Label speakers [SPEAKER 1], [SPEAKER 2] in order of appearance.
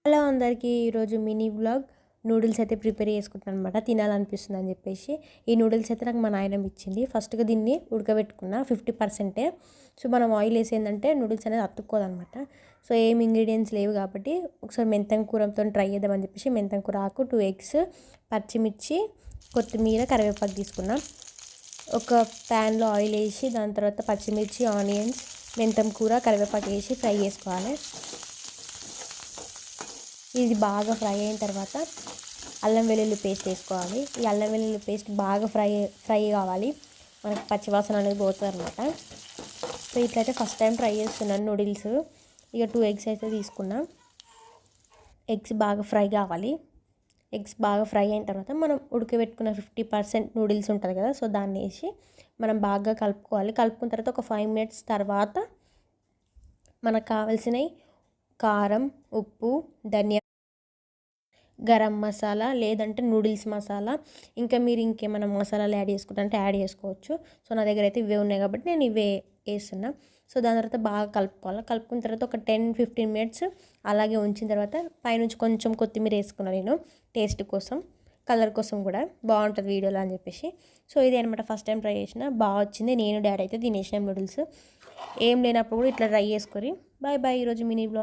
[SPEAKER 1] Hello అందరికీ ఈరోజు mini vlog noodles అయితే ప్రిపేర్ చేసుకుంటాను అనమాట. తినాలనిపిస్తుంది అని చెప్పేసి ఈ నూడిల్స్ అయితే నాకు మా నాయనమ్మ ఇచ్చింది. ఫస్ట్గా దీన్ని ఉడకబెట్టుకున్న 50%. సో మనం ఆయిల్ వేసి ఏంటంటే నూడిల్స్ అనేది అతుక్కోదనమాట. సో ఏం ఇంగ్రీడియంట్స్ లేవు కాబట్టి ఒకసారి మెంతం కూరతో ట్రై చేద్దామని చెప్పేసి మెంతం కూర ఆకు, 2 ఎగ్స్, పచ్చిమిర్చి, కొత్తిమీర, కరివేపాకు తీసుకున్నాం. ఒక ప్యాన్లో ఆయిల్ వేసి దాని తర్వాత పచ్చిమిర్చి, ఆనియన్స్, మెంతం కూర, కరివేపాకు వేసి ఫ్రై చేసుకోవాలి. ఇది బాగా ఫ్రై అయిన తర్వాత అల్లం వెల్లుల్లి పేస్ట్ వేసుకోవాలి. ఈ అల్లం వెల్లుల్లి పేస్ట్ బాగా ఫ్రై కావాలి, మనకి పచ్చివాసన అనేది పోతుంది అనమాట. సో ఇట్లయితే ఫస్ట్ టైం ట్రై చేస్తున్నాను నూడిల్స్. ఇక 2 ఎగ్స్ అయితే తీసుకున్నా. ఎగ్స్ బాగా ఫ్రై కావాలి. ఎగ్స్ బాగా ఫ్రై అయిన తర్వాత మనం ఉడకబెట్టుకున్న 50% నూడిల్స్ ఉంటుంది కదా, సో దాన్ని వేసి మనం బాగా కలుపుకోవాలి. కలుపుకున్న తర్వాత ఒక 5 minutes తర్వాత మనకు కావాల్సినవి కారం, ఉప్పు, ధనియా, గరం మసాలా, లేదంటే నూడిల్స్ మసాలా, ఇంకా మీరు ఇంకేమైనా మసాలాలు యాడ్ చేసుకుంటే యాడ్ చేసుకోవచ్చు. సో నా దగ్గర అయితే ఇవే ఉన్నాయి కాబట్టి నేను ఇవే వేస్తున్నా. సో దాని తర్వాత బాగా కలుపుకోవాలి. కలుపుకున్న తర్వాత ఒక 10-15 minutes అలాగే ఉంచిన తర్వాత పైనుంచి కొంచెం కొత్తిమీర వేసుకున్నాను నేను, టేస్ట్ కోసం, కలర్ కోసం కూడా బాగుంటుంది వీడియోలో అని చెప్పేసి. సో ఇది అనమాట, ఫస్ట్ టైం ట్రై చేసిన, బాగా వచ్చింది. నేను డాడీ అయితే తినేసినాం నూడిల్స్. ఏం లేనప్పుడు కూడా ఇట్లా ట్రై చేసుకొని. Bye bye. ఈరోజు మినీ బ్లాగ్.